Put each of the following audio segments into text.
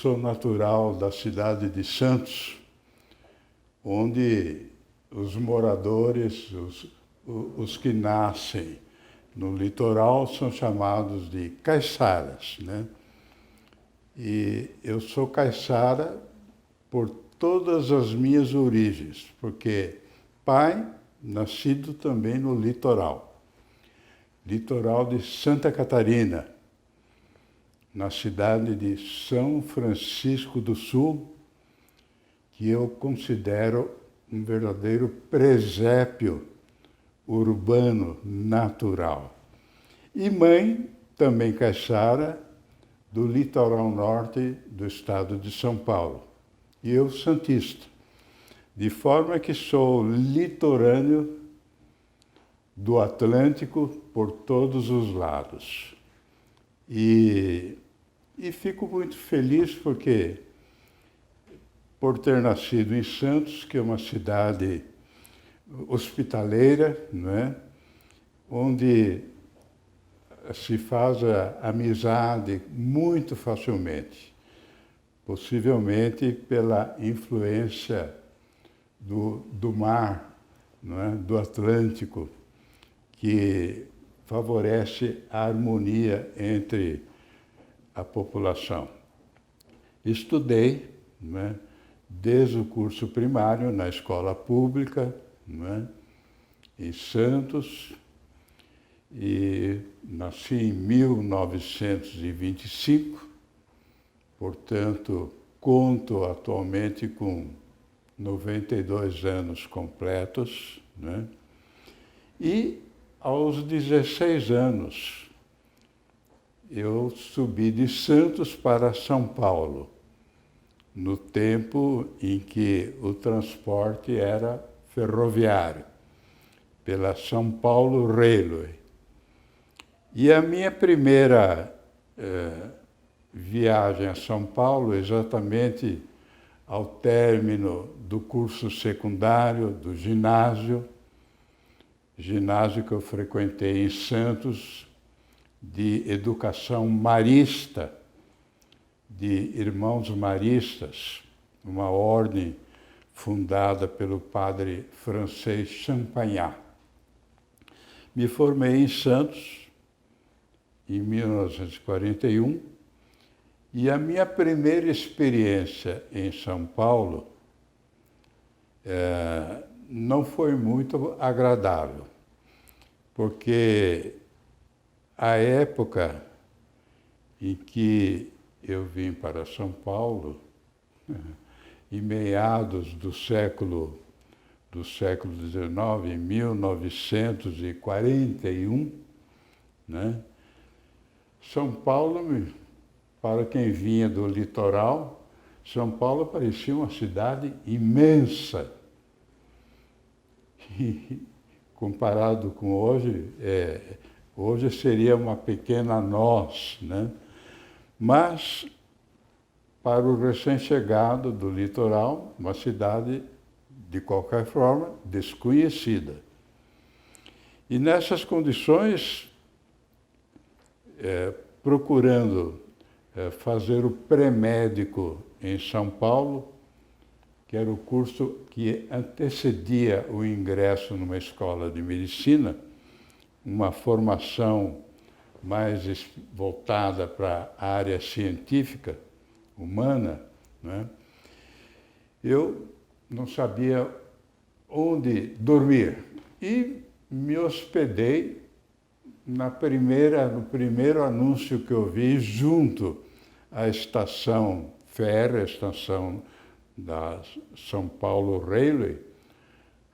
sou natural da cidade de Santos, onde os moradores, os que nascem no litoral, são chamados de caiçaras, né? E eu sou caiçara por todas as minhas origens, porque pai, nascido também no litoral de Santa Catarina, na cidade de São Francisco do Sul, que eu considero um verdadeiro presépio urbano natural. E mãe, também caiçara, do litoral norte do estado de São Paulo. E eu santista, de forma que sou litorâneo do Atlântico por todos os lados. E fico muito feliz porque, por ter nascido em Santos, que é uma cidade hospitaleira, não é? Onde se faz a amizade muito facilmente, possivelmente pela influência do mar, não é? Do Atlântico, que favorece a harmonia entre a população. Estudei, não é? Desde o curso primário na escola pública, não é? Em Santos, e nasci em 1925, portanto, conto atualmente com 92 anos completos, né? E aos 16 anos eu subi de Santos para São Paulo, no tempo em que o transporte era ferroviário, pela São Paulo Railway. E a minha primeira viagem a São Paulo, exatamente ao término do curso secundário, do ginásio que eu frequentei em Santos, de educação marista, de irmãos maristas, uma ordem fundada pelo padre francês Champagnat. Me formei em Santos em 1941 e a minha primeira experiência em São Paulo não foi muito agradável, porque a época em que eu vim para São Paulo, em meados do século XIX, em 1941, né? São Paulo, para quem vinha do litoral, São Paulo parecia uma cidade imensa. E, comparado com hoje, hoje seria uma pequena Nós, né? Mas, para o recém-chegado do litoral, uma cidade, de qualquer forma, desconhecida. E nessas condições, procurando fazer o pré-médico em São Paulo, que era o curso que antecedia o ingresso numa escola de medicina, uma formação mais voltada para a área científica, humana, né? Eu não sabia onde dormir e me hospedei no primeiro anúncio que eu vi junto à estação férrea, a estação da São Paulo Railway,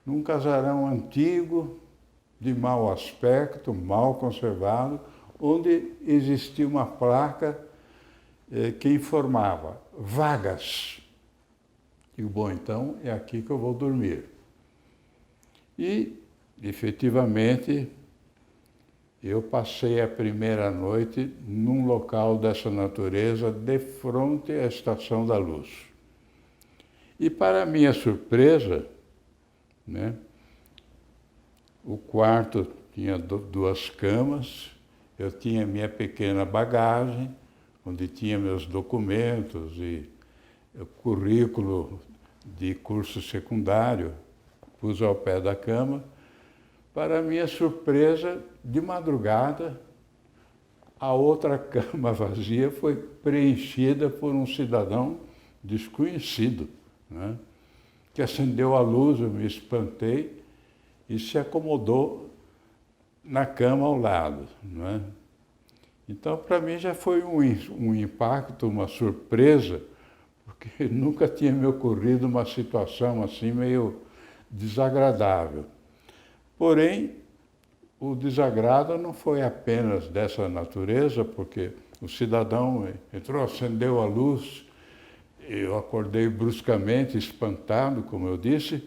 num casarão antigo, de mau aspecto, mal conservado, onde existia uma placa que informava vagas. E bom, então é aqui que eu vou dormir. E, efetivamente, eu passei a primeira noite num local dessa natureza, de frente à Estação da Luz. E, para minha surpresa, né, o quarto tinha duas camas, eu tinha minha pequena bagagem, onde tinha meus documentos e o currículo de curso secundário, pus ao pé da cama. Para minha surpresa, de madrugada, a outra cama vazia foi preenchida por um cidadão desconhecido, né, que acendeu a luz, eu me espantei e se acomodou na cama ao lado, né? Então, para mim já foi um impacto, uma surpresa, porque nunca tinha me ocorrido uma situação assim meio desagradável. Porém, o desagrado não foi apenas dessa natureza, porque o cidadão entrou, acendeu a luz, eu acordei bruscamente, espantado, como eu disse,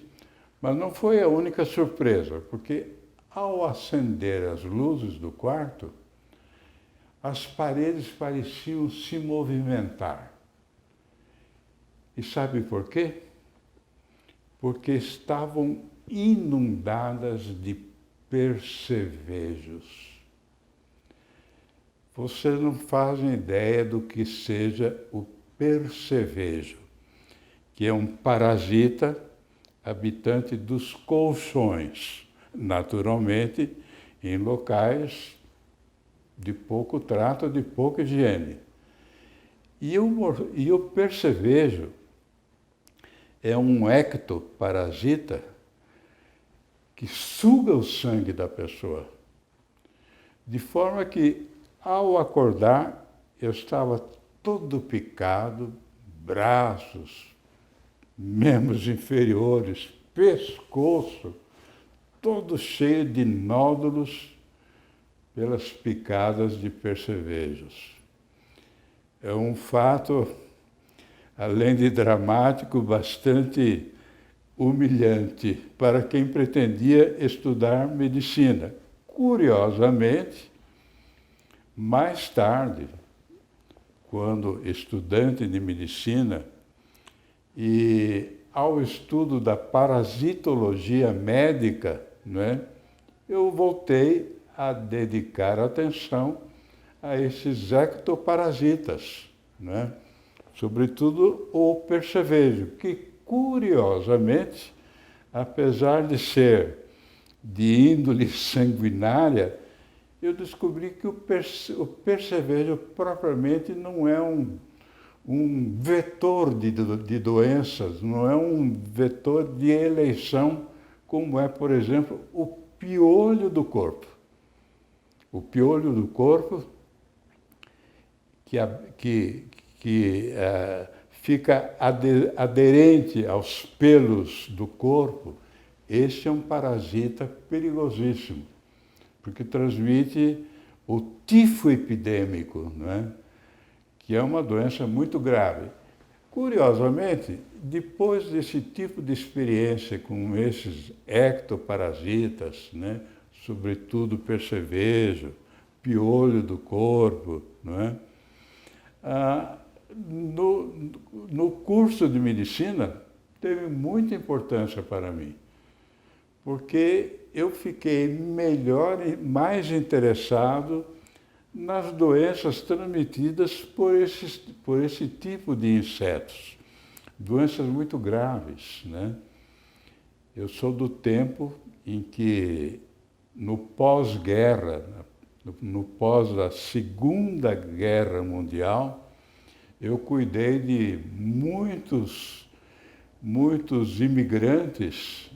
mas não foi a única surpresa, porque ao acender as luzes do quarto, as paredes pareciam se movimentar. E sabe por quê? Porque estavam inundadas de percevejos. Vocês não fazem ideia do que seja o percevejo, que é um parasita habitante dos colchões, naturalmente em locais de pouco trato, de pouca higiene. E o percevejo é um ectoparasita que suga o sangue da pessoa, de forma que, ao acordar, eu estava todo picado, braços, membros inferiores, pescoço, todo cheio de nódulos pelas picadas de percevejos. É um fato, além de dramático, bastante humilhante para quem pretendia estudar medicina. Curiosamente, mais tarde, quando estudante de medicina, e ao estudo da parasitologia médica, né, eu voltei a dedicar atenção a esses ectoparasitas, né, sobretudo o percevejo, que, curiosamente, apesar de ser de índole sanguinária, eu descobri que o percevejo propriamente não é um vetor de doenças, não é um vetor de eleição, como é, por exemplo, o piolho do corpo. O piolho do corpo que fica aderente aos pelos do corpo, este é um parasita perigosíssimo, porque transmite o tifo epidêmico, né? Que é uma doença muito grave. Curiosamente, depois desse tipo de experiência com esses ectoparasitas, né? Sobretudo percevejo, piolho do corpo, não é? No curso de medicina, teve muita importância para mim, porque eu fiquei melhor e mais interessado nas doenças transmitidas por esse tipo de insetos, doenças muito graves, né? Eu sou do tempo em que, no pós-guerra, no pós da Segunda Guerra Mundial, eu cuidei de muitos imigrantes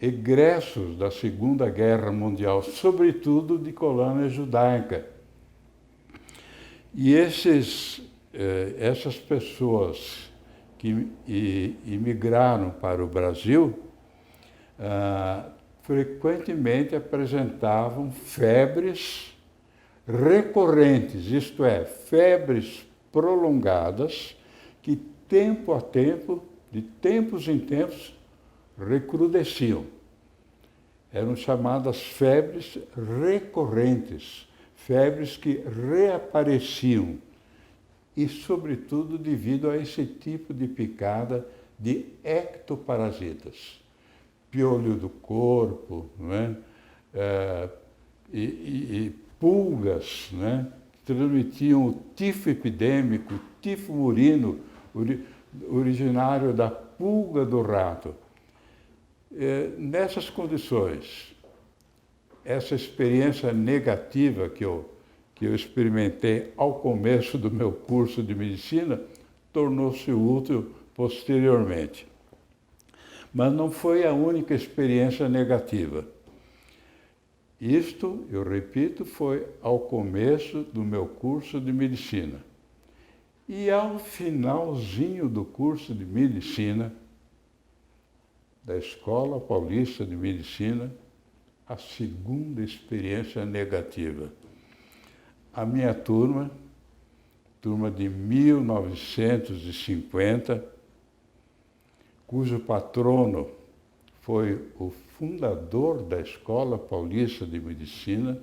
egressos da Segunda Guerra Mundial, sobretudo de colônia judaica. E essas pessoas que imigraram para o Brasil, frequentemente apresentavam febres recorrentes, isto é, febres prolongadas, que tempo a tempo, de tempos em tempos, recrudesciam. Eram chamadas febres recorrentes, febres que reapareciam, e, sobretudo, devido a esse tipo de picada de ectoparasitas. Piolho do corpo, não é? E pulgas, né? transmitiam o tifo epidêmico, o tifo murino, originário da pulga do rato. Nessas condições, essa experiência negativa que eu experimentei ao começo do meu curso de medicina tornou-se útil posteriormente. Mas não foi a única experiência negativa. Isto, eu repito, foi ao começo do meu curso de medicina. E ao finalzinho do curso de medicina, da Escola Paulista de Medicina, a segunda experiência negativa. A minha turma de 1950, cujo patrono foi o fundador da Escola Paulista de Medicina,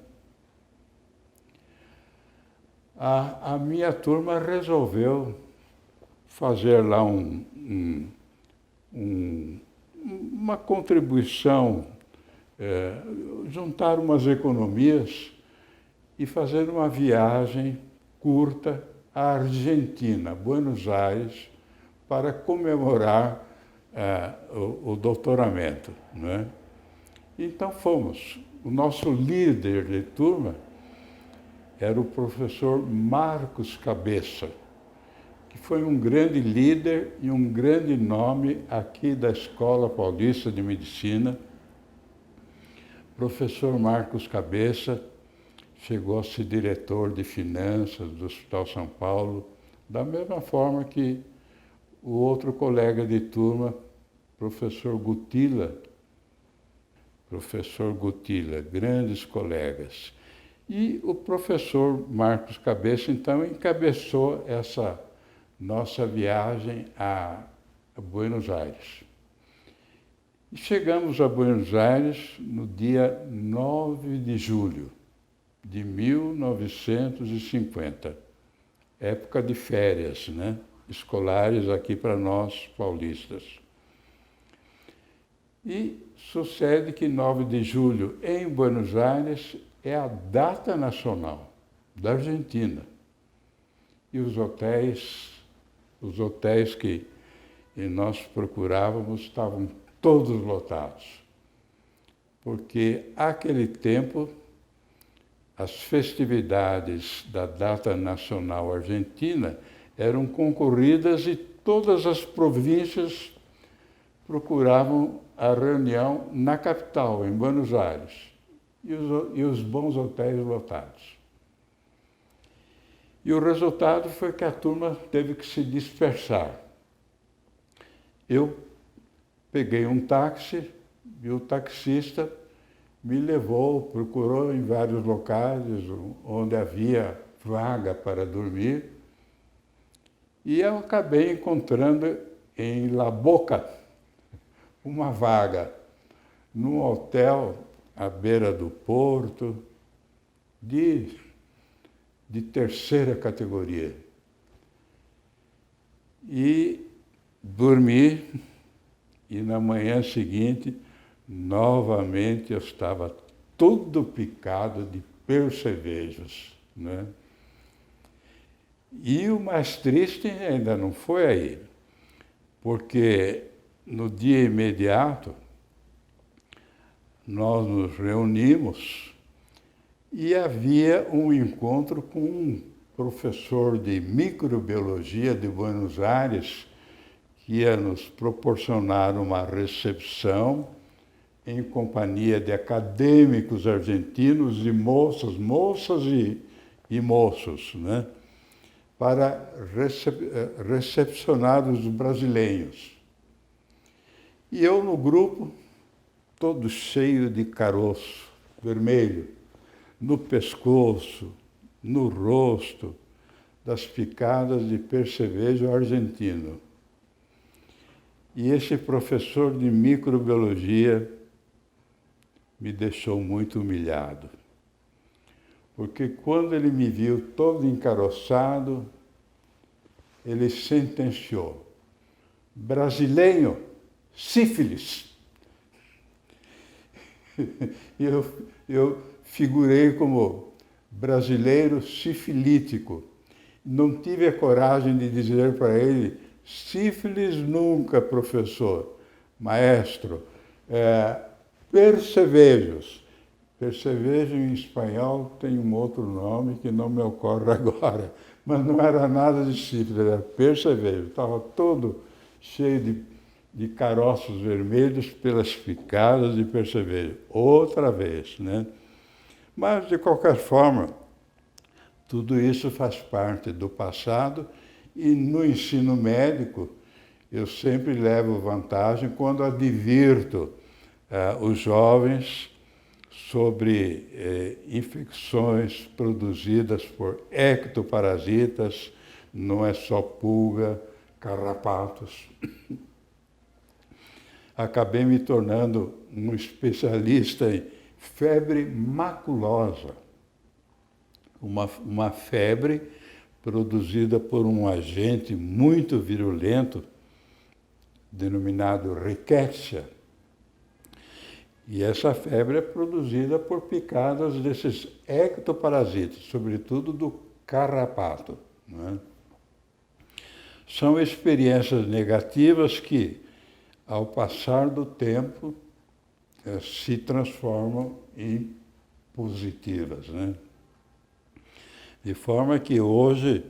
a minha turma resolveu fazer lá uma contribuição, juntar umas economias e fazer uma viagem curta à Argentina, Buenos Aires, para comemorar o doutoramento, né? Então fomos. O nosso líder de turma era o professor Marcos Cabeça, que foi um grande líder e um grande nome aqui da Escola Paulista de Medicina. Professor Marcos Cabeça chegou a ser diretor de finanças do Hospital São Paulo, da mesma forma que o outro colega de turma, professor Gutila, grandes colegas. E o professor Marcos Cabeça, então, encabeçou essa nossa viagem a Buenos Aires. E chegamos a Buenos Aires no dia 9 de julho de 1950, época de férias, né? Escolares aqui para nós, paulistas. E sucede que 9 de julho, em Buenos Aires, é a data nacional da Argentina. E os hotéis que nós procurávamos estavam todos lotados. Porque, àquele tempo, as festividades da data nacional argentina eram concorridas e todas as províncias procuravam a reunião na capital, em Buenos Aires, e os bons hotéis lotados. E o resultado foi que a turma teve que se dispersar. Eu peguei um táxi e o taxista me levou, procurou em vários locais onde havia vaga para dormir, e eu acabei encontrando em La Boca uma vaga num hotel à beira do porto, de terceira categoria. E dormi, e na manhã seguinte, novamente eu estava todo picado de percevejos, né? E o mais triste ainda não foi aí, porque no dia imediato nós nos reunimos e havia um encontro com um professor de microbiologia de Buenos Aires que ia nos proporcionar uma recepção em companhia de acadêmicos argentinos e moças e moços, né? Para recepcionar os brasileiros. E eu no grupo, todo cheio de caroço vermelho, no pescoço, no rosto, das picadas de percevejo argentino. E esse professor de microbiologia me deixou muito humilhado. Porque quando ele me viu todo encaroçado, ele sentenciou: brasileiro, sífilis. E eu figurei como brasileiro sifilítico. Não tive a coragem de dizer para ele, sífilis nunca, professor, maestro, percevejos. Percevejo em espanhol tem um outro nome que não me ocorre agora, mas não era nada de sífilis, era percevejo. Estava todo cheio de caroços vermelhos pelas picadas de percevejo. Outra vez, né? Mas, de qualquer forma, tudo isso faz parte do passado e no ensino médico eu sempre levo vantagem quando advirto os jovens sobre infecções produzidas por ectoparasitas, não é só pulga, carrapatos. Acabei me tornando um especialista em febre maculosa, uma febre produzida por um agente muito virulento, denominado rickettsia. E essa febre é produzida por picadas desses ectoparasitas, sobretudo do carrapato, não é? São experiências negativas que, ao passar do tempo, se transformam em positivas, né? De forma que hoje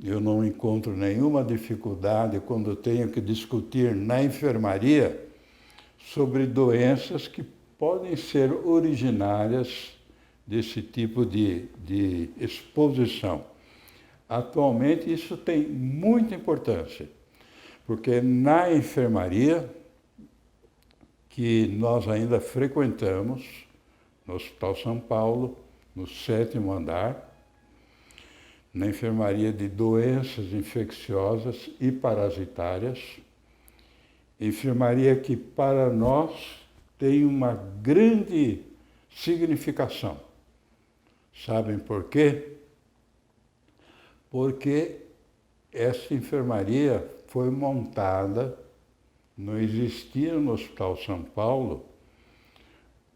eu não encontro nenhuma dificuldade quando tenho que discutir na enfermaria sobre doenças que podem ser originárias desse tipo de exposição. Atualmente isso tem muita importância, porque na enfermaria, que nós ainda frequentamos, no Hospital São Paulo, no 7º andar, na enfermaria de doenças infecciosas e parasitárias, enfermaria que para nós tem uma grande significação. Sabem por quê? Porque essa enfermaria foi montada, não existia no Hospital São Paulo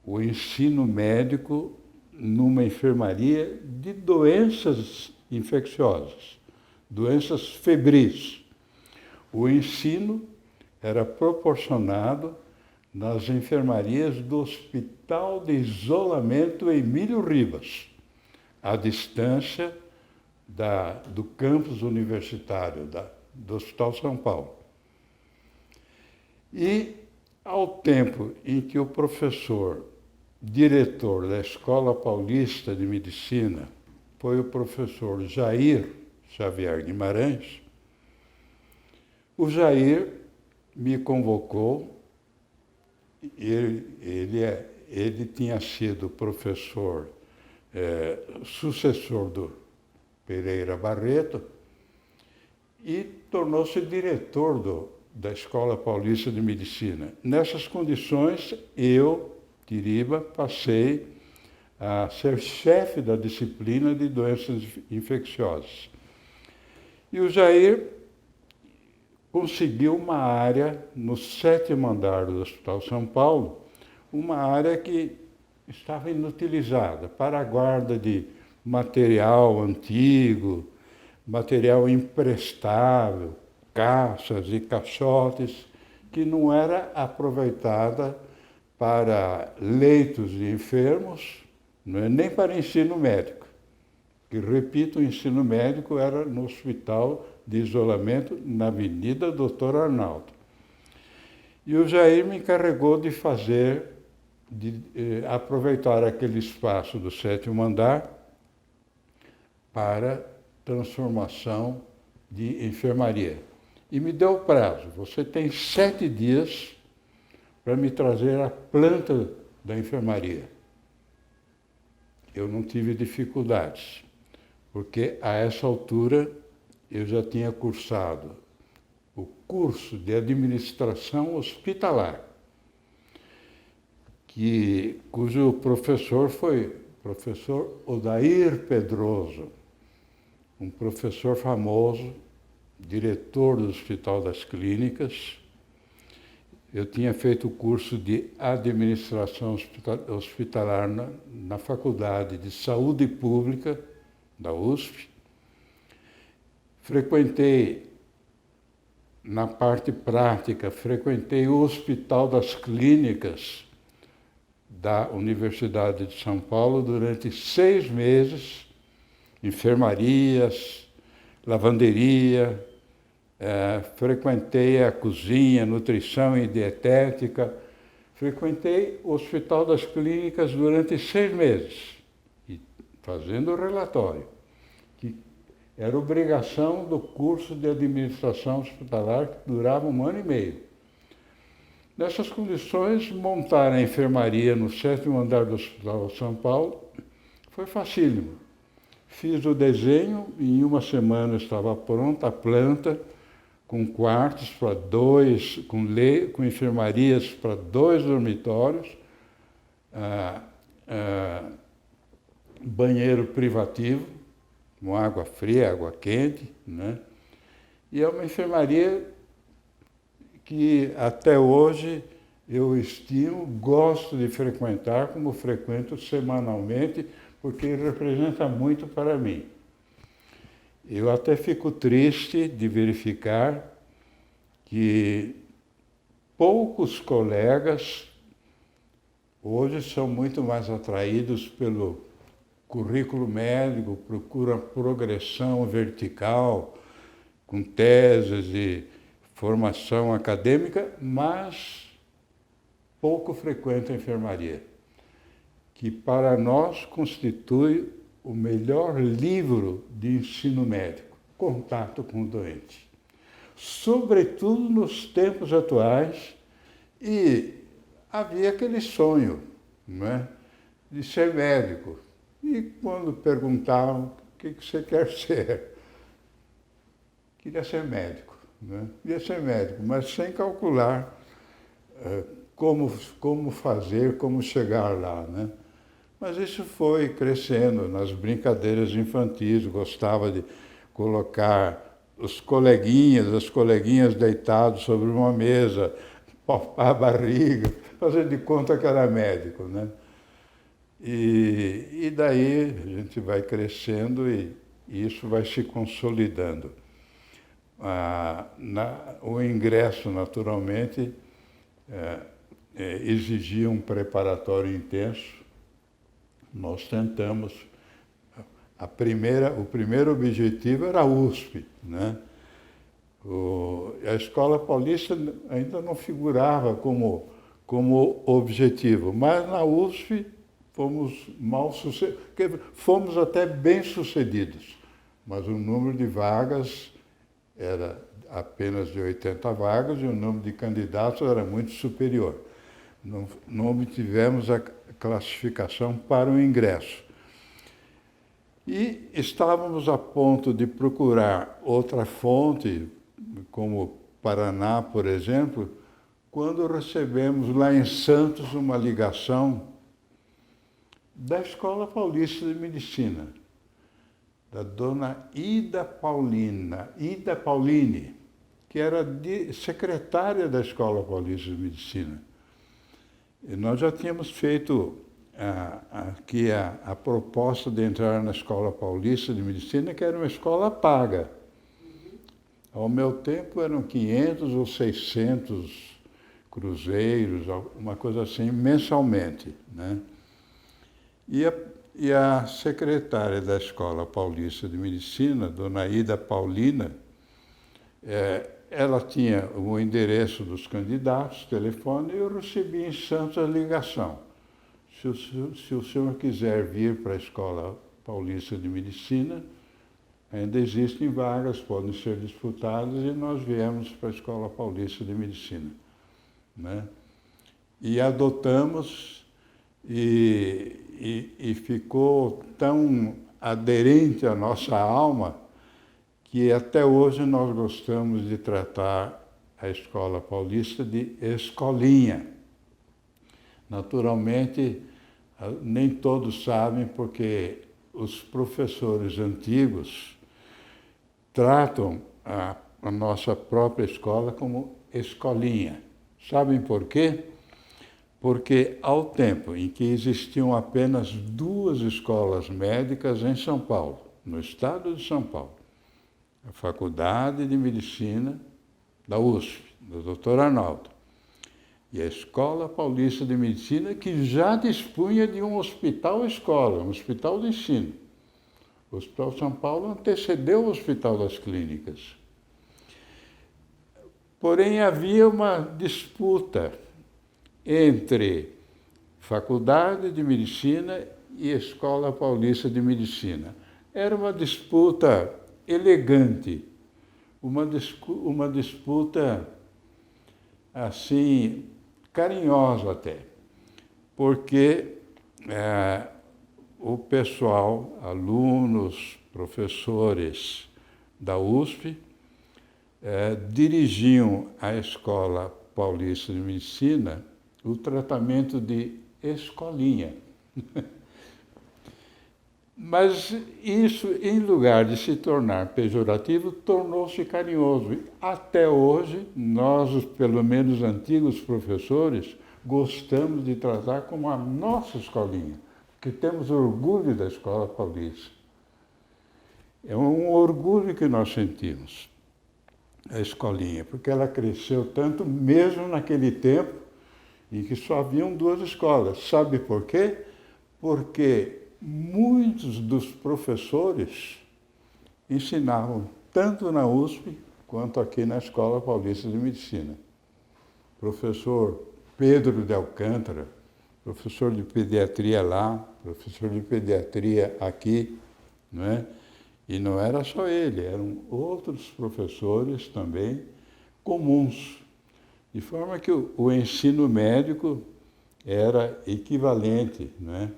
o ensino médico numa enfermaria de doenças infecciosas, doenças febris. O ensino era proporcionado nas enfermarias do Hospital de Isolamento Emílio Ribas, à distância do campus universitário do Hospital São Paulo. E, ao tempo em que o professor, diretor da Escola Paulista de Medicina, foi o professor Jair Xavier Guimarães, o Jair me convocou. Ele tinha sido professor, sucessor do Pereira Barreto, e tornou-se diretor da Escola Paulista de Medicina. Nessas condições, eu, Tiriba, passei a ser chefe da disciplina de doenças infecciosas. E o Jair conseguiu uma área no 7º andar do Hospital São Paulo, uma área que estava inutilizada para a guarda de material antigo, material imprestável, caixas e caixotes, que não era aproveitada para leitos de enfermos, não é nem para ensino médico. Que, repito, o ensino médico era no Hospital de Isolamento, na Avenida Doutor Arnaldo. E o Jair me encarregou de aproveitar aquele espaço do 7º andar para transformação de enfermaria. E me deu o prazo, você tem 7 dias para me trazer a planta da enfermaria. Eu não tive dificuldades, porque a essa altura eu já tinha cursado o curso de administração hospitalar, cujo professor foi o professor Odair Pedroso, um professor famoso, diretor do Hospital das Clínicas, Eu tinha feito o curso de administração hospitalar na Faculdade de Saúde Pública da USP. Frequentei, na parte prática, frequentei o Hospital das Clínicas da Universidade de São Paulo durante 6 meses, enfermarias, lavanderia, frequentei a cozinha, nutrição e dietética, frequentei o Hospital das Clínicas durante 6 meses, fazendo o relatório, que era obrigação do curso de administração hospitalar, que durava 1 ano e meio. Nessas condições, montar a enfermaria no 7º andar do Hospital de São Paulo foi facílimo. Fiz o desenho e em 1 semana estava pronta a planta, com quartos para 2, com enfermarias para 2 dormitórios, banheiro privativo, com água fria, água quente, né? E é uma enfermaria que até hoje eu estimo, gosto de frequentar, como frequento semanalmente, porque representa muito para mim. Eu até fico triste de verificar que poucos colegas hoje são muito mais atraídos pelo currículo médico, procuram progressão vertical, com teses e formação acadêmica, mas pouco frequentam a enfermaria, que para nós constitui o melhor livro de ensino médico, contato com o doente. Sobretudo nos tempos atuais, e havia aquele sonho, não é, de ser médico. E quando perguntavam, o que você quer ser? Queria ser médico, né? Queria ser médico, mas sem calcular como fazer, como chegar lá, né? Mas isso foi crescendo nas brincadeiras infantis, gostava de colocar as coleguinhas deitados sobre uma mesa, palpar a barriga, fazer de conta que era médico, né? E daí a gente vai crescendo e isso vai se consolidando. O ingresso, naturalmente, exigia um preparatório intenso. Nós tentamos. O primeiro objetivo era a USP, né? A Escola Paulista ainda não figurava como objetivo, mas na USP fomos até bem sucedidos, mas o número de vagas era apenas de 80 vagas e o número de candidatos era muito superior. Não obtivemos a classificação para o ingresso. E estávamos a ponto de procurar outra fonte, como Paraná, por exemplo, quando recebemos lá em Santos uma ligação da Escola Paulista de Medicina, da dona Ida Pauline, que era secretária da Escola Paulista de Medicina. E nós já tínhamos feito aqui a proposta de entrar na Escola Paulista de Medicina, que era uma escola paga. Ao meu tempo eram 500 ou 600 cruzeiros, uma coisa assim, mensalmente, né? E a secretária da Escola Paulista de Medicina, dona Ida Paulina, ela tinha o endereço dos candidatos, telefone, e eu recebi em Santos a ligação. Se o senhor quiser vir para a Escola Paulista de Medicina, ainda existem vagas, podem ser disputadas, e nós viemos para a Escola Paulista de Medicina, né? E adotamos, e ficou tão aderente à nossa alma que até hoje nós gostamos de tratar a Escola Paulista de escolinha. Naturalmente, nem todos sabem, porque os professores antigos tratam a nossa própria escola como escolinha. Sabem por quê? Porque ao tempo em que existiam apenas 2 escolas médicas em São Paulo, no estado de São Paulo, a Faculdade de Medicina da USP, do Dr. Arnaldo, e a Escola Paulista de Medicina, que já dispunha de um hospital-escola, um hospital de ensino. O Hospital São Paulo antecedeu o Hospital das Clínicas. Porém, havia uma disputa entre Faculdade de Medicina e Escola Paulista de Medicina. Era uma disputa elegante, uma disputa, assim, carinhosa até, porque o pessoal, alunos, professores da USP, dirigiam à Escola Paulista de Medicina o tratamento de escolinha. Mas isso, em lugar de se tornar pejorativo, tornou-se carinhoso. Até hoje, nós, pelo menos antigos professores, gostamos de tratar como a nossa escolinha, porque temos orgulho da Escola Paulista. É um orgulho que nós sentimos, a escolinha, porque ela cresceu tanto, mesmo naquele tempo em que só haviam 2 escolas. Sabe por quê? Porque muitos dos professores ensinavam tanto na USP quanto aqui na Escola Paulista de Medicina. Professor Pedro de Alcântara, professor de pediatria lá, professor de pediatria aqui, não é? E não era só ele, eram outros professores também comuns. De forma que o ensino médico era equivalente, né?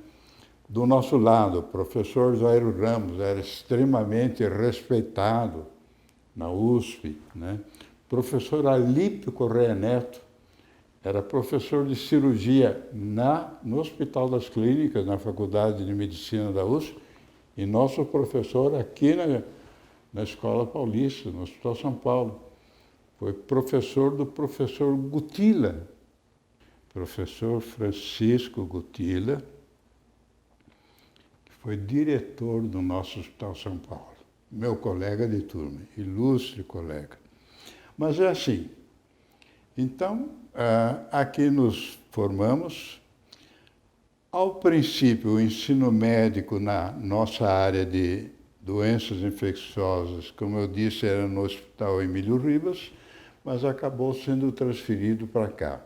Do nosso lado, o professor Jairo Ramos era extremamente respeitado na USP, né? Professor Alípio Correia Neto era professor de cirurgia no Hospital das Clínicas, na Faculdade de Medicina da USP, e nosso professor aqui na Escola Paulista, no Hospital São Paulo. Foi professor do professor Gutila, professor Francisco Gutila, que foi diretor do nosso Hospital São Paulo, meu colega de turma, ilustre colega. Mas é assim, então, aqui nos formamos. Ao princípio, o ensino médico na nossa área de doenças infecciosas, como eu disse, era no Hospital Emílio Ribas, mas acabou sendo transferido para cá,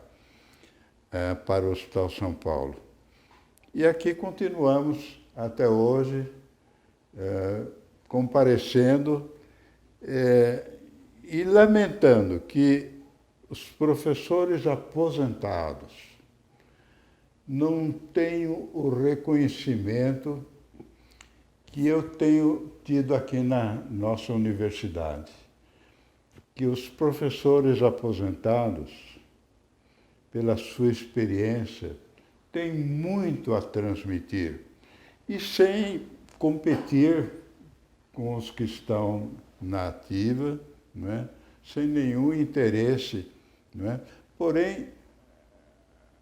para o Hospital São Paulo. E aqui continuamos até hoje, comparecendo e lamentando que os professores aposentados não tenham o reconhecimento que eu tenho tido aqui na nossa universidade. Que os professores aposentados, pela sua experiência, têm muito a transmitir, e sem competir com os que estão na ativa, não é? Sem nenhum interesse, não é? Porém,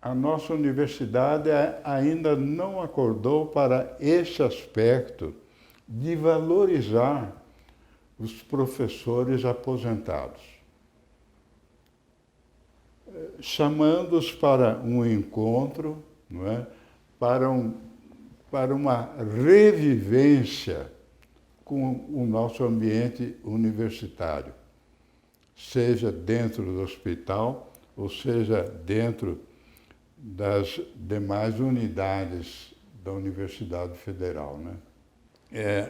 a nossa universidade ainda não acordou para esse aspecto de valorizar os professores aposentados, chamando-os para um encontro, não é? Para uma revivência com o nosso ambiente universitário, seja dentro do hospital, ou seja dentro das demais unidades da Universidade Federal, né?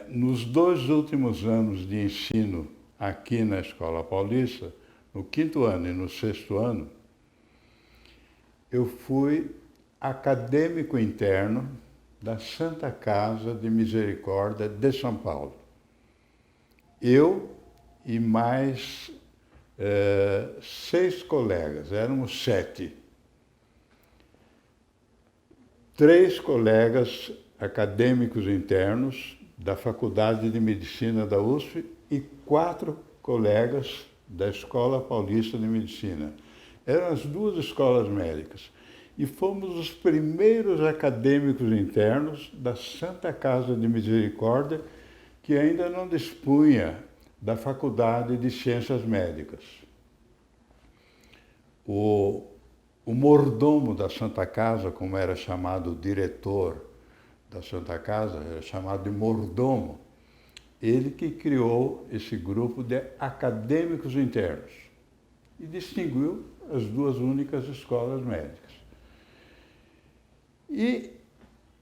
Nos 2 últimos anos de ensino aqui na Escola Paulista, no 5º ano e no 6º ano, eu fui acadêmico interno da Santa Casa de Misericórdia de São Paulo. Eu e mais 6 colegas, éramos 7. 3 colegas acadêmicos internos da Faculdade de Medicina da USP e 4 colegas da Escola Paulista de Medicina. Eram as duas escolas médicas. E fomos os primeiros acadêmicos internos da Santa Casa de Misericórdia, que ainda não dispunha da Faculdade de Ciências Médicas. O mordomo da Santa Casa, como era chamado o diretor da Santa Casa, era chamado de mordomo, ele que criou esse grupo de acadêmicos internos e distinguiu as duas únicas escolas médicas. E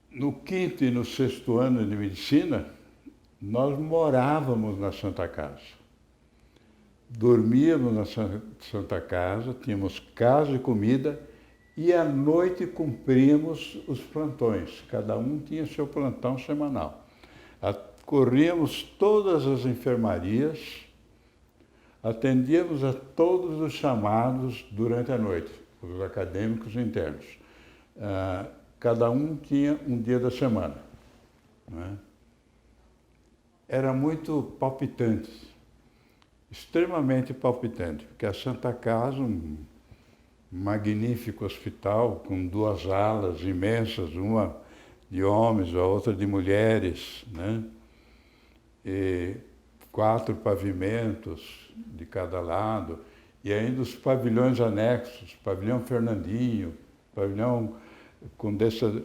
no quinto e no sexto ano de medicina, nós morávamos na Santa Casa. Dormíamos na Santa Casa, tínhamos casa e comida, e à noite cumpríamos os plantões. Cada um tinha seu plantão semanal. Corríamos todas as enfermarias, atendíamos a todos os chamados durante a noite, os acadêmicos internos. Cada um tinha um dia da semana. Né? Era muito palpitante, extremamente palpitante, porque a Santa Casa, um magnífico hospital com duas alas imensas, uma de homens, a outra de mulheres, né? E 4 pavimentos de cada lado, e ainda os pavilhões anexos, pavilhão Fernandinho, pavilhão Condessa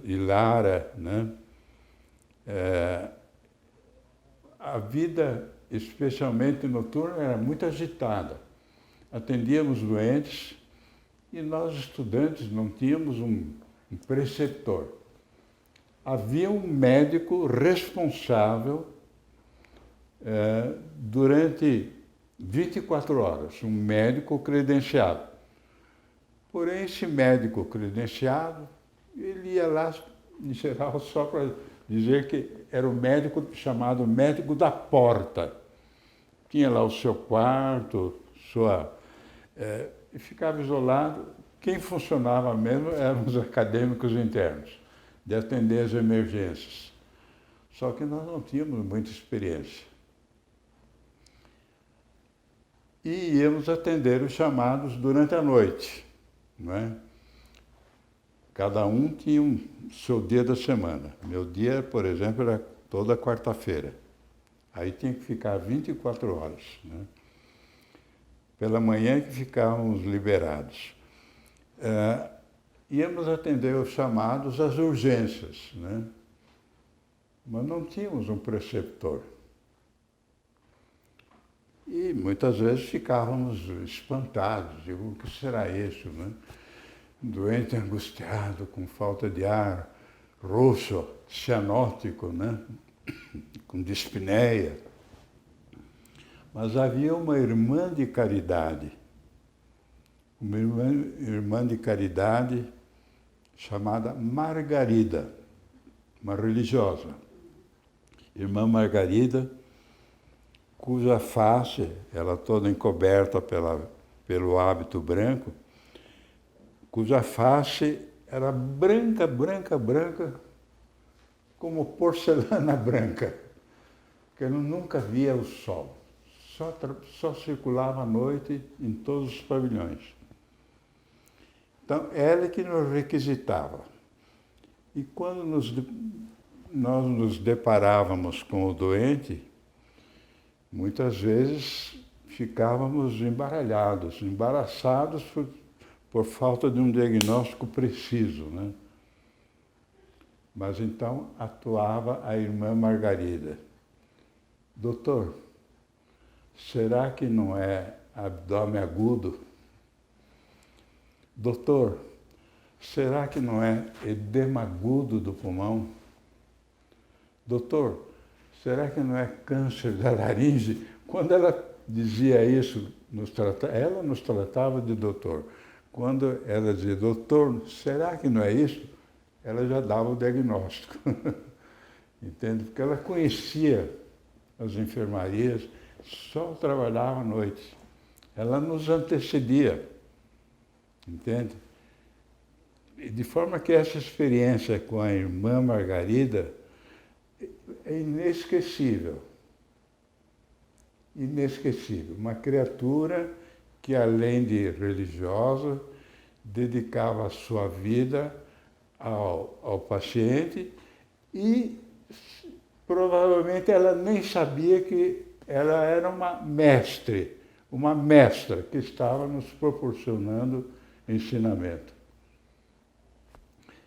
de Lara, né? A vida, especialmente noturna, era muito agitada. Atendíamos doentes e nós, estudantes, não tínhamos um preceptor. Havia um médico responsável durante 24 horas, um médico credenciado. Porém, esse médico credenciado, ele ia lá, em geral, só para dizer que era o médico chamado médico da porta. Tinha lá o seu quarto, e ficava isolado. Quem funcionava mesmo eram os acadêmicos internos, de atender as emergências. Só que nós não tínhamos muita experiência. E íamos atender os chamados durante a noite. Não é? Cada um tinha o seu dia da semana. Meu dia, por exemplo, era toda quarta-feira. Aí tinha que ficar 24 horas. Né? Pela manhã que ficávamos liberados. Íamos atender os chamados às urgências, né? Mas não tínhamos um preceptor. E muitas vezes ficávamos espantados, digo, o que será isso, né? Doente angustiado, com falta de ar, roxo, cianótico, né? Com dispneia. Mas havia uma irmã de caridade, chamada Margarida, uma religiosa. Irmã Margarida, cuja face, ela toda encoberta pelo hábito branco, cuja face era branca, branca, branca, como porcelana branca, que ela nunca via o sol, só circulava à noite em todos os pavilhões. Então, ela que nos requisitava. E quando nós nos deparávamos com o doente, muitas vezes ficávamos embaralhados, embaraçados por falta de um diagnóstico preciso, né? Mas então atuava a irmã Margarida. Doutor, será que não é abdômen agudo? Doutor, será que não é edema agudo do pulmão? Doutor, será que não é câncer da laringe? Quando ela dizia isso, ela nos tratava de doutor. Quando ela dizia, doutor, será que não é isso? Ela já dava o diagnóstico. Entende? Porque ela conhecia as enfermarias, só trabalhava à noite. Ela nos antecedia. Entende? E de forma que essa experiência com a irmã Margarida é inesquecível. Inesquecível. Uma criatura que, além de religiosa, dedicava a sua vida ao paciente e provavelmente ela nem sabia que ela era uma mestra que estava nos proporcionando ensinamento.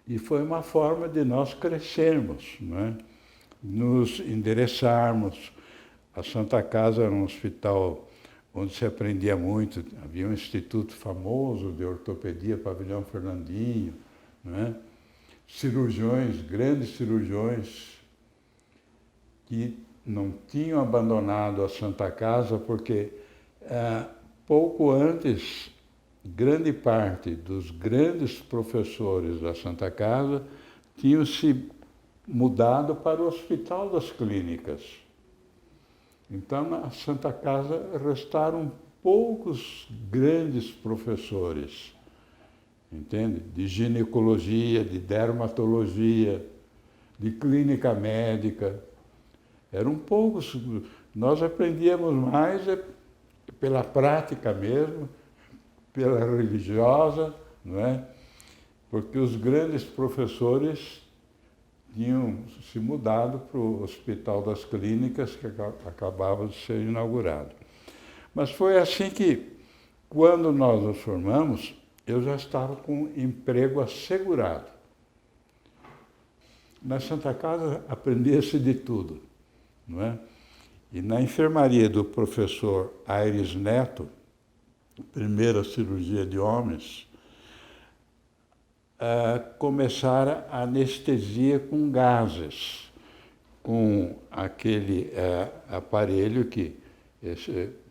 E foi uma forma de nós crescermos, não é? Nos endereçarmos. A Santa Casa era um hospital onde se aprendia muito. Havia um instituto famoso de ortopedia, Pavilhão Fernandinho, não é? Cirurgiões, grandes cirurgiões, que não tinham abandonado a Santa Casa porque pouco antes, grande parte dos grandes professores da Santa Casa tinham se mudado para o Hospital das Clínicas. Então, na Santa Casa restaram poucos grandes professores, entende? De ginecologia, de dermatologia, de clínica médica. Eram poucos. Nós aprendíamos mais pela prática mesmo, pela religiosa, não é? Porque os grandes professores tinham se mudado para o Hospital das Clínicas, que acabava de ser inaugurado. Mas foi assim que, quando nós nos formamos, eu já estava com emprego assegurado. Na Santa Casa aprendia-se de tudo, não é? E na enfermaria do professor Aires Neto, primeira cirurgia de homens, começara a anestesia com gases, com aquele aparelho que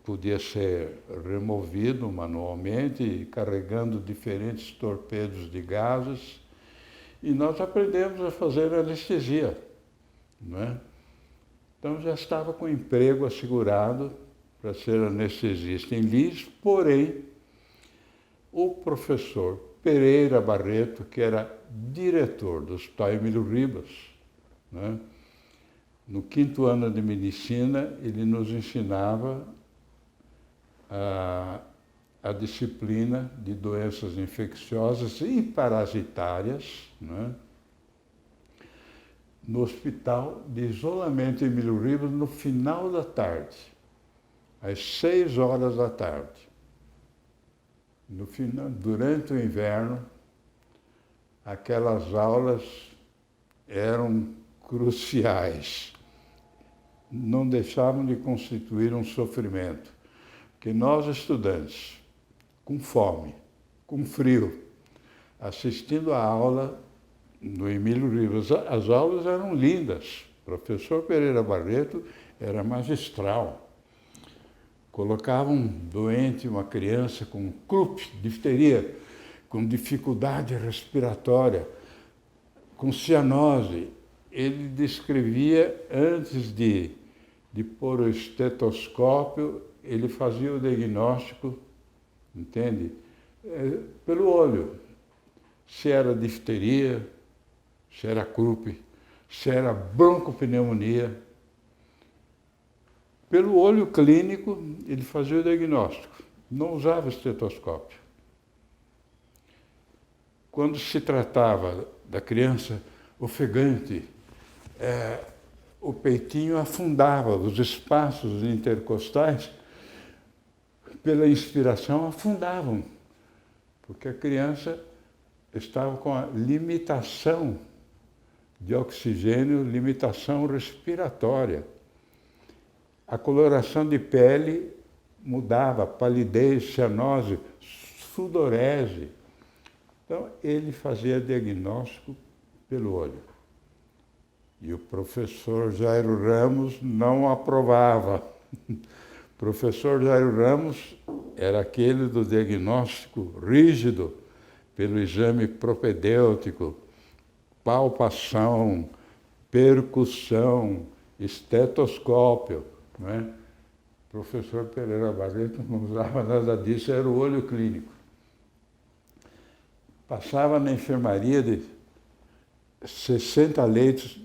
podia ser removido manualmente, carregando diferentes torpedos de gases, e nós aprendemos a fazer anestesia, não é? Então já estava com emprego assegurado para ser anestesista em Lis, porém o professor Pereira Barreto, que era diretor do Hospital Emílio Ribas, né? No 5º ano de medicina, ele nos ensinava a disciplina de doenças infecciosas e parasitárias, né? No Hospital de Isolamento Emílio Ribas, no final da tarde, às 6 horas da tarde. No final, durante o inverno, aquelas aulas eram cruciais. Não deixavam de constituir um sofrimento. Porque nós, estudantes, com fome, com frio, assistindo a aula no Emílio Ribas, as aulas eram lindas. O professor Pereira Barreto era magistral. Colocava um doente, uma criança com croup, difteria, com dificuldade respiratória, com cianose. Ele descrevia, antes de pôr o estetoscópio, ele fazia o diagnóstico, entende? Pelo olho. Se era difteria, se era croup, se era broncopneumonia. Pelo olho clínico, ele fazia o diagnóstico, não usava estetoscópio. Quando se tratava da criança ofegante, o peitinho afundava, os espaços intercostais, pela inspiração, afundavam, porque a criança estava com a limitação de oxigênio, limitação respiratória. A coloração de pele mudava, palidez, cianose, sudorese. Então, ele fazia diagnóstico pelo olho. E o professor Jairo Ramos não aprovava. O professor Jairo Ramos era aquele do diagnóstico rígido, pelo exame propedêutico, palpação, percussão, estetoscópio, não é? O professor Pereira Barreto não usava nada disso, era o olho clínico. Passava na enfermaria de 60 leitos,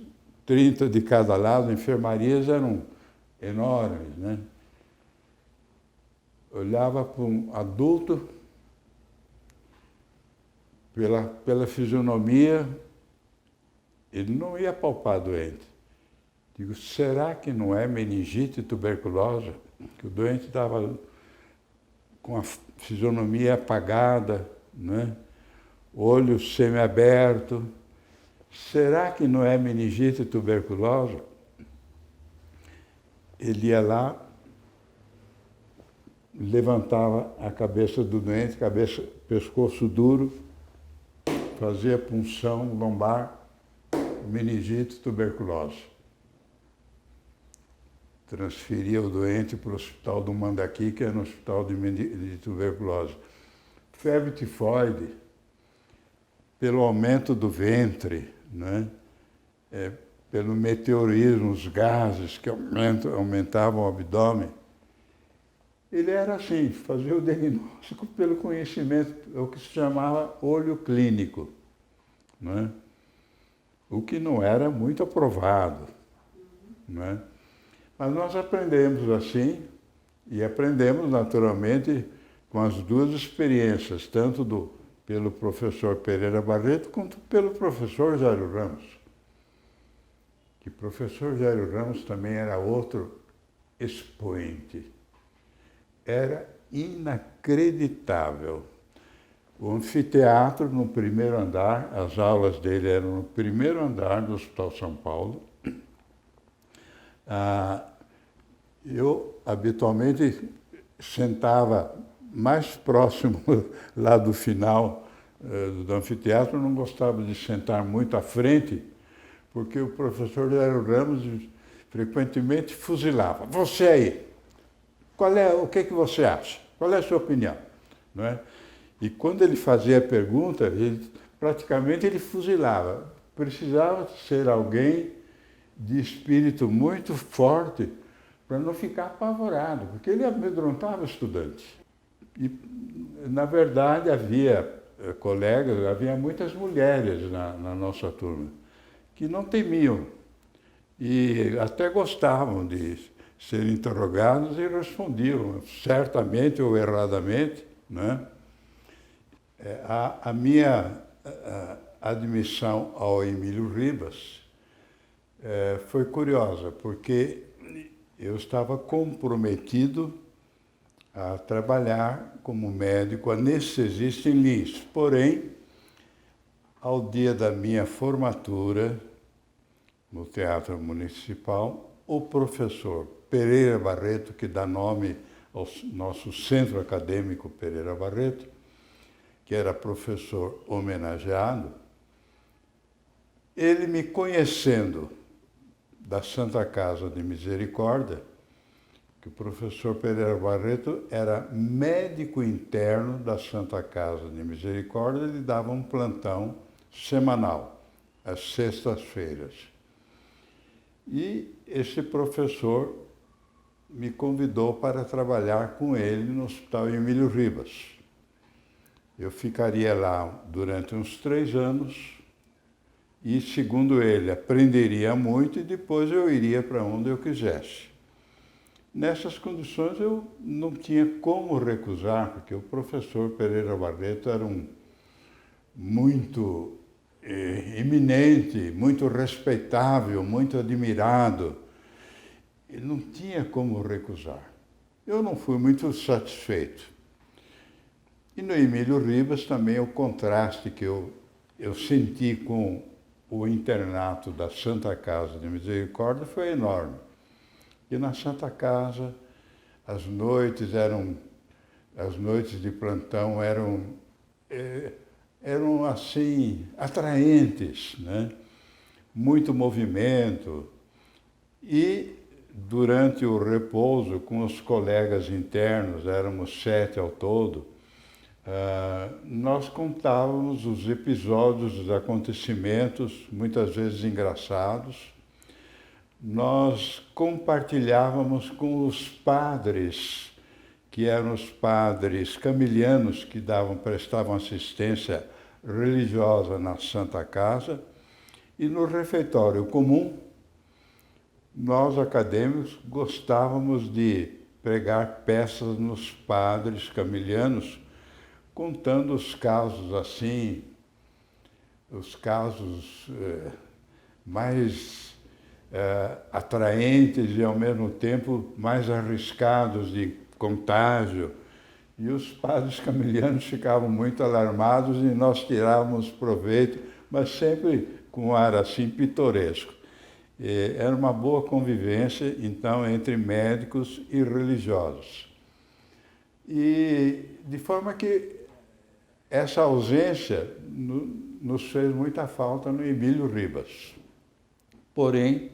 30 de cada lado, enfermarias eram enormes, né? olhava para um adulto, pela fisionomia, ele não ia palpar doente. Digo, será que não é meningite tuberculose? Que o doente estava com a fisionomia apagada, né? Olho semiaberto. Será que não é meningite tuberculose? Ele ia lá, levantava a cabeça do doente, pescoço duro, fazia punção lombar, meningite tuberculose. Transferia o doente para o hospital do Mandaqui, que era no hospital de tuberculose. Febre tifoide, pelo aumento do ventre, né? Pelo meteorismo, os gases que aumentavam o abdômen. Ele era assim, fazia o diagnóstico pelo conhecimento, o que se chamava olho clínico, né? O que não era muito aprovado, né? Mas nós aprendemos assim, e aprendemos naturalmente com as duas experiências, tanto pelo professor Pereira Barreto, quanto pelo professor Jairo Ramos. Que o professor Jairo Ramos também era outro expoente. Era inacreditável. O anfiteatro no primeiro andar, as aulas dele eram no primeiro andar do Hospital São Paulo. Eu habitualmente sentava mais próximo lá do final do anfiteatro, não gostava de sentar muito à frente, porque o professor Jairo Ramos frequentemente fuzilava. Você aí, o que você acha? Qual é a sua opinião? Não é? E quando ele fazia a pergunta, praticamente ele fuzilava. Precisava ser alguém de espírito muito forte para não ficar apavorado, porque ele amedrontava o estudante. E, na verdade, havia colegas, havia muitas mulheres na nossa turma, que não temiam e até gostavam de ser interrogados e respondiam, certamente ou erradamente, né? A minha admissão ao Emílio Ribas foi curiosa, porque eu estava comprometido a trabalhar como médico anestesista em Lins. Porém, ao dia da minha formatura no Teatro Municipal, o professor Pereira Barreto, que dá nome ao nosso Centro Acadêmico Pereira Barreto, que era professor homenageado, ele me conhecendo da Santa Casa de Misericórdia, que o professor Pereira Barreto era médico interno da Santa Casa de Misericórdia, ele dava um plantão semanal, às sextas-feiras. E esse professor me convidou para trabalhar com ele no Hospital Emílio Ribas. Eu ficaria lá durante uns 3 anos e, segundo ele, aprenderia muito e depois eu iria para onde eu quisesse. Nessas condições eu não tinha como recusar, porque o professor Pereira Barreto era muito eminente, muito respeitável, muito admirado. Ele não tinha como recusar. Eu não fui muito satisfeito. E no Emílio Ribas também o contraste que eu senti com o internato da Santa Casa de Misericórdia foi enorme. E na Santa Casa, as noites de plantão eram assim, atraentes, né? Muito movimento. E durante o repouso, com os colegas internos, éramos 7 ao todo, nós contávamos os episódios, os acontecimentos, muitas vezes engraçados. Nós compartilhávamos com os padres, que eram os padres camilianos que prestavam assistência religiosa na Santa Casa, e no refeitório comum, nós acadêmicos gostávamos de pregar peças nos padres camilianos, contando os casos assim, os casos mais atraentes e, ao mesmo tempo, mais arriscados de contágio. E os padres camilianos ficavam muito alarmados e nós tirávamos proveito, mas sempre com um ar assim pitoresco. Era uma boa convivência, então, entre médicos e religiosos. E de forma que essa ausência nos fez muita falta no Emílio Ribas. Porém,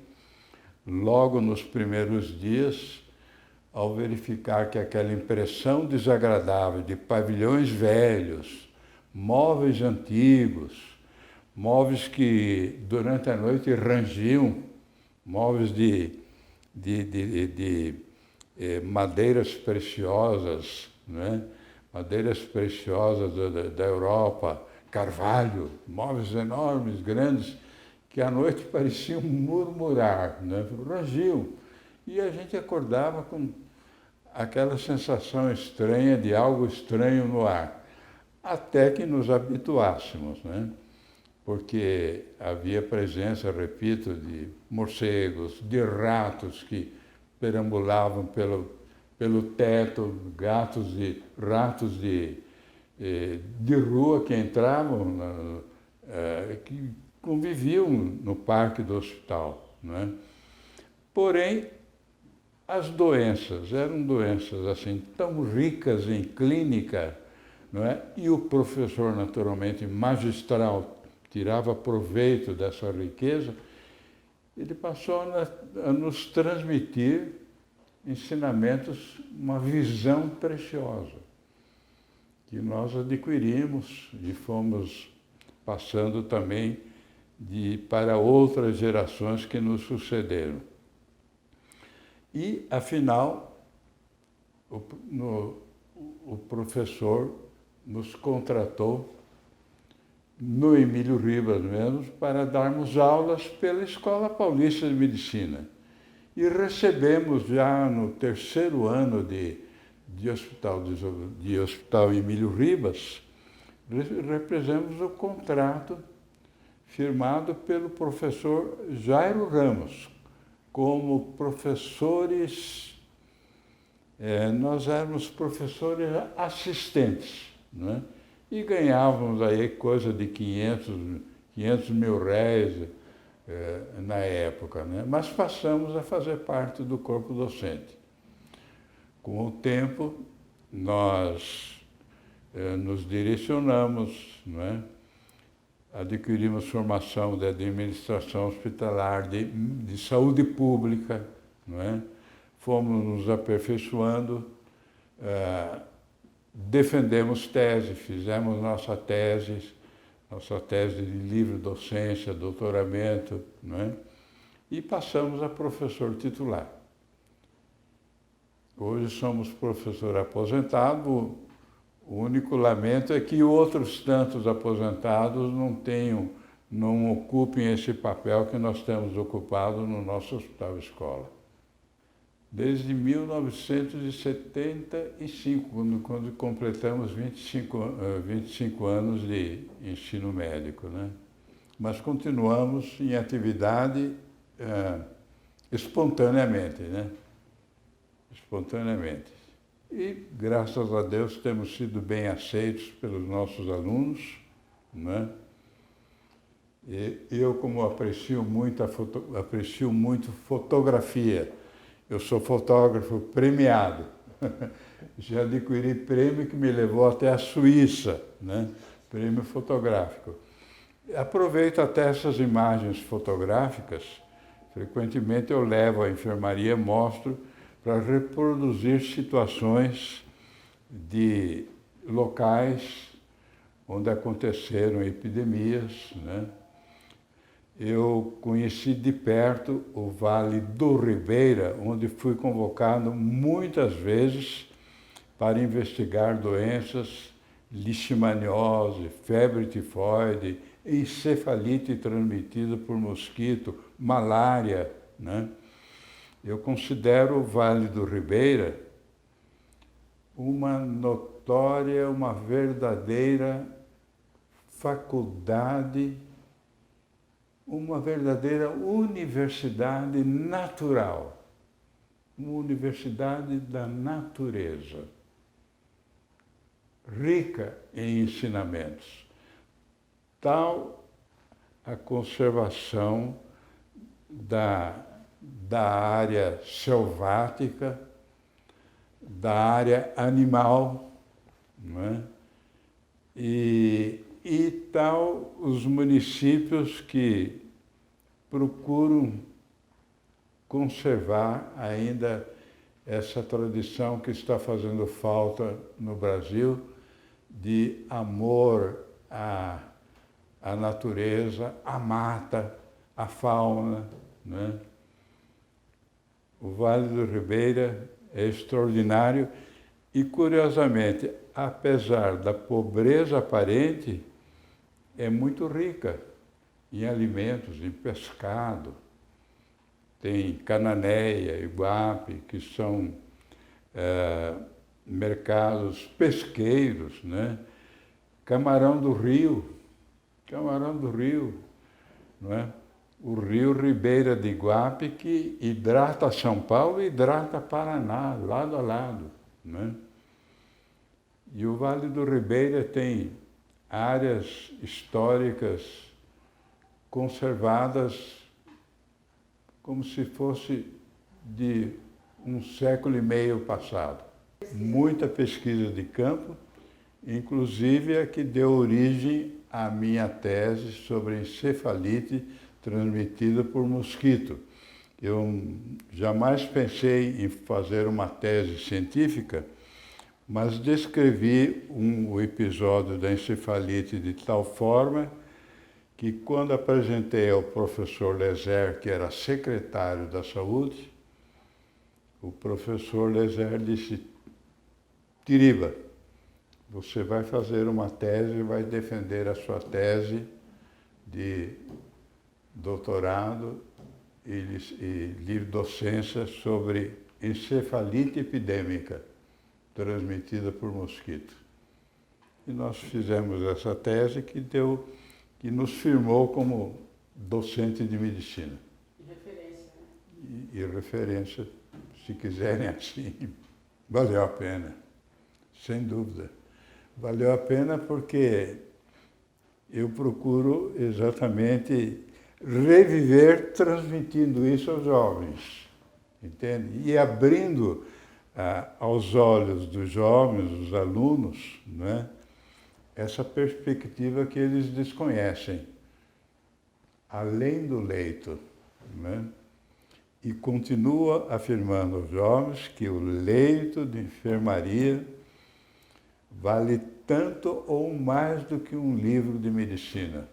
logo nos primeiros dias, ao verificar que aquela impressão desagradável de pavilhões velhos, móveis antigos, móveis que durante a noite rangiam, móveis de madeiras preciosas, né? Madeiras preciosas da Europa, carvalho, móveis enormes, grandes, que à noite pareciam murmurar, né? Rangiam. E a gente acordava com aquela sensação estranha de algo estranho no ar, até que nos habituássemos, né? Porque havia presença, repito, de morcegos, de ratos que perambulavam pelo teto, ratos de rua que entravam, que conviviam no parque do hospital, né? Porém, as doenças eram doenças assim tão ricas em clínica, não é? E o professor, naturalmente, magistral, tirava proveito dessa riqueza. Ele passou a nos transmitir ensinamentos, uma visão preciosa, que nós adquirimos e fomos passando também para outras gerações que nos sucederam. E, afinal, o professor nos contratou, no Emílio Ribas mesmo, para darmos aulas pela Escola Paulista de Medicina. E recebemos já no terceiro ano de hospital Emílio Ribas, recebemos o contrato firmado pelo professor Jairo Ramos, como professores, nós éramos professores assistentes, né? E ganhávamos aí coisa de 500 mil réis na época, né? Mas passamos a fazer parte do corpo docente. Com o tempo, nós nos direcionamos, não é? Adquirimos formação de administração hospitalar, de saúde pública, não é? Fomos nos aperfeiçoando, defendemos tese, fizemos nossa tese de livre docência, doutoramento, não é? E passamos a professor titular. Hoje somos professor aposentado. O único lamento é que outros tantos aposentados não ocupem esse papel que nós temos ocupado no nosso hospital-escola. Desde 1975, quando completamos 25 anos de ensino médico, né? Mas continuamos em atividade espontaneamente, né? Espontaneamente. E, graças a Deus, temos sido bem aceitos pelos nossos alunos, né? E eu, como aprecio muito fotografia, eu sou fotógrafo premiado. Já adquiri prêmio que me levou até a Suíça, né? Prêmio fotográfico. Aproveito até essas imagens fotográficas, frequentemente eu levo à enfermaria, mostro, para reproduzir situações de locais onde aconteceram epidemias, né? Eu conheci de perto o Vale do Ribeira, onde fui convocado muitas vezes para investigar doenças, leishmaniose, febre tifoide, encefalite transmitida por mosquito, malária, né? Eu considero o Vale do Ribeira uma notória, uma verdadeira faculdade, uma verdadeira universidade natural, uma universidade da natureza, rica em ensinamentos. Tal a conservação da área selvática, da área animal, não é? E tal os municípios que procuram conservar ainda essa tradição que está fazendo falta no Brasil de amor à natureza, à mata, à fauna, né? O Vale do Ribeira é extraordinário e, curiosamente, apesar da pobreza aparente, é muito rica em alimentos, em pescado. Tem Cananéia, Iguape, que são mercados pesqueiros, né? Camarão do Rio, não é? O rio Ribeira de Iguape, que hidrata São Paulo e hidrata Paraná, lado a lado, né? E o Vale do Ribeira tem áreas históricas conservadas como se fosse de um século e meio passado. Muita pesquisa de campo, inclusive a que deu origem à minha tese sobre encefalite transmitida por mosquito. Eu jamais pensei em fazer uma tese científica, mas descrevi o episódio da encefalite de tal forma que, quando apresentei ao professor Lezer, que era secretário da Saúde, o professor Lezer disse: Tiriba, você vai fazer uma tese, vai defender a sua tese de doutorado e livre docência sobre encefalite epidêmica transmitida por mosquito. E nós fizemos essa tese que nos firmou como docente de medicina. E referência, né? E referência, se quiserem assim. Valeu a pena, sem dúvida. Valeu a pena porque eu procuro exatamente reviver transmitindo isso aos jovens, entende? E abrindo aos olhos dos jovens, dos alunos, né, essa perspectiva que eles desconhecem, além do leito, né? E continua afirmando aos jovens que o leito de enfermaria vale tanto ou mais do que um livro de medicina.